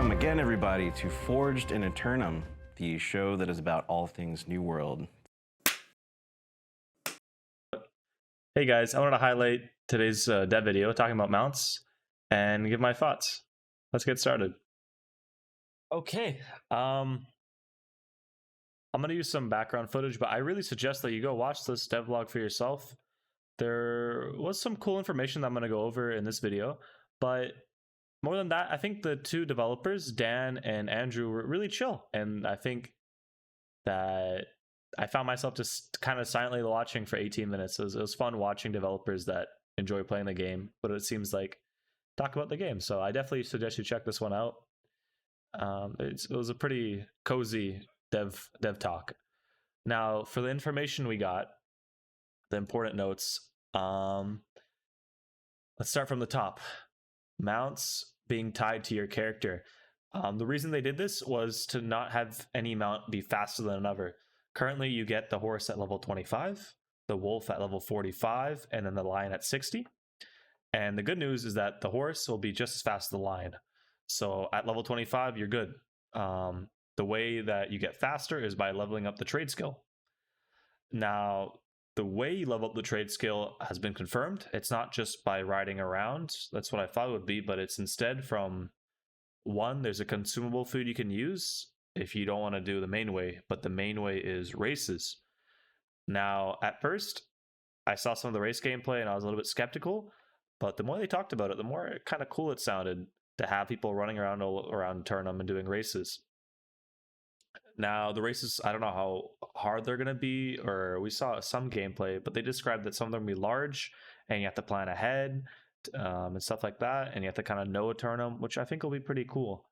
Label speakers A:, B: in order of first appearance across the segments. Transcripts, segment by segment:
A: Welcome again, everybody, to Forged in Eternum, the show that is about all things New World.
B: Hey guys, I wanted to highlight today's dev video talking about mounts and give my thoughts. Let's get started. Okay, I'm gonna use some background footage, but I really suggest that you go watch this devlog for yourself. There was some cool information that I'm gonna go over in this video, but more than that, I think the two developers, Dan and Andrew, were really chill, and I think that I found myself just kind of silently watching for 18 minutes. It was fun watching developers that enjoy playing the game, but it seems like talk about the game. So I definitely suggest you check this one out. It was a pretty cozy dev talk. Now, for the information we got, the important notes. Let's start from the top. Mounts being tied to your character. The reason they did this was to not have any mount be faster than another. Currently, you get the horse at level 25, the wolf at level 45, and then the lion at 60. And the good news is that the horse will be just as fast as the lion. So at level 25, you're good. The way that you get faster is by leveling up the trade skill. Now, the way you level up the trade skill has been confirmed. It's not just by riding around. That's what I thought it would be, but it's instead from one, there's a consumable food you can use if you don't want to do the main way, but the main way is races. Now, at first, I saw some of the race gameplay and I was a little bit skeptical, but the more they talked about it, the more kind of cool it sounded to have people running around Turnham and doing races. Now, the races, I don't know how hard they're going to be, or we saw some gameplay, but they described that some of them will be large and you have to plan ahead and stuff like that. And you have to kind of know a Turnham, which I think will be pretty cool.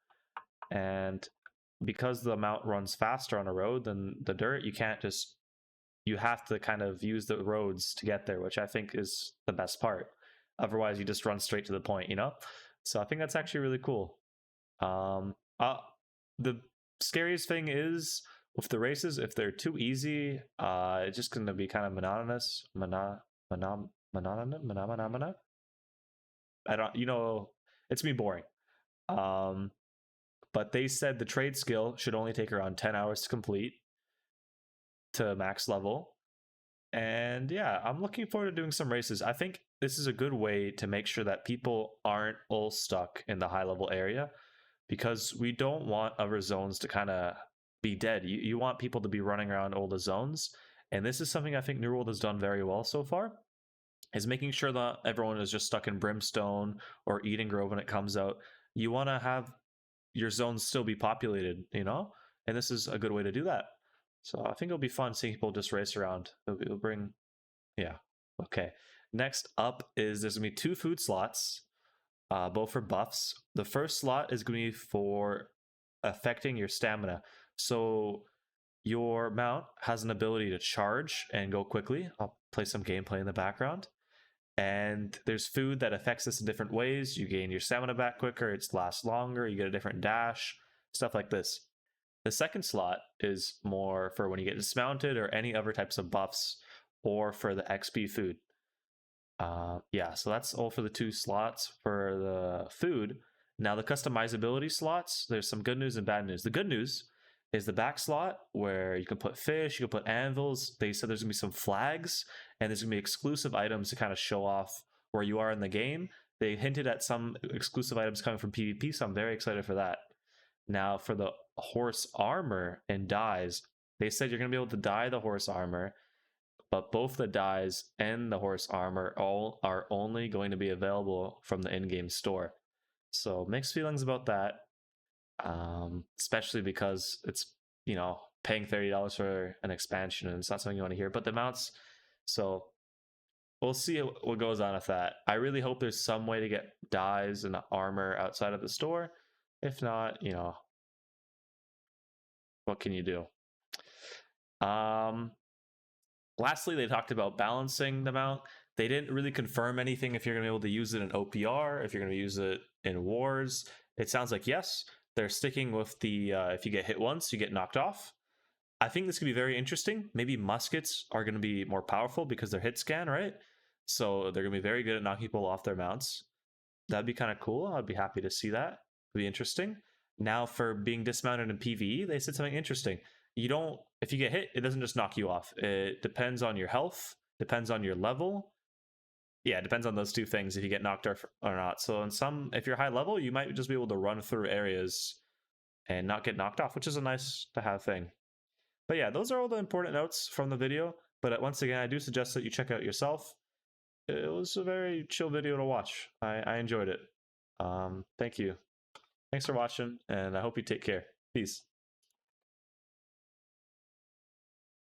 B: And because the mount runs faster on a road than the dirt, you have to kind of use the roads to get there, which I think is the best part. Otherwise, you just run straight to the point, you know? So I think that's actually really cool. The scariest thing is with the races, if they're too easy, it's just going to be kind of monotonous. I don't, it's me boring. But they said the trade skill should only take around 10 hours to complete to max level. And yeah, I'm looking forward to doing some races. I think this is a good way to make sure that people aren't all stuck in the high level area, because we don't want other zones to kind of be dead. You want people to be running around all the zones. And this is something I think New World has done very well so far, is making sure that everyone is just stuck in Brimstone or Eden Grove when it comes out. You want to have your zones still be populated, you know? And this is a good way to do that. So I think it'll be fun seeing people just race around. It'll bring, yeah. Okay. Next up is there's going to be 2 food slots, both for buffs. The first slot is going to be for affecting your stamina. So your mount has an ability to charge and go quickly. I'll play some gameplay in the background. And there's food that affects this in different ways. You gain your stamina back quicker, it lasts longer, you get a different dash, stuff like this. The second slot is more for when you get dismounted or any other types of buffs, or for the XP food. Yeah, so that's all for the 2 slots for the food. Now the customizability slots, there's some good news and bad news. The good news is the back slot where you can put fish, you can put anvils. They said there's gonna be some flags and there's gonna be exclusive items to kind of show off where you are in the game. They hinted at some exclusive items coming from PvP, so I'm very excited for that. Now for the horse armor and dyes, they said you're gonna be able to dye the horse armor, but both the dyes and the horse armor all are only going to be available from the in-game store. So mixed feelings about that. Especially because it's, paying $30 for an expansion and it's not something you want to hear. But the mounts, so we'll see what goes on with that. I really hope there's some way to get dyes and armor outside of the store. If not, what can you do? Lastly, they talked about balancing the mount. They didn't really confirm anything if you're going to be able to use it in OPR, if you're going to use it in wars. It sounds like yes. They're sticking with the if you get hit once, you get knocked off. I think this could be very interesting. Maybe muskets are going to be more powerful because they're hit scan, right? So they're going to be very good at knocking people off their mounts. That'd be kind of cool. I'd be happy to see that. It'd be interesting. Now for being dismounted in PvE, they said something interesting. You don't, if you get hit, it doesn't just knock you off. It depends on your health, depends on your level. Yeah, it depends on those two things if you get knocked off or not. So in some, if you're high level, you might just be able to run through areas and not get knocked off, which is a nice to have thing. But yeah, those are all the important notes from the video. But once again, I do suggest that you check it out yourself. It was a very chill video to watch. I enjoyed it. Thank you. Thanks for watching, and I hope you take care. Peace.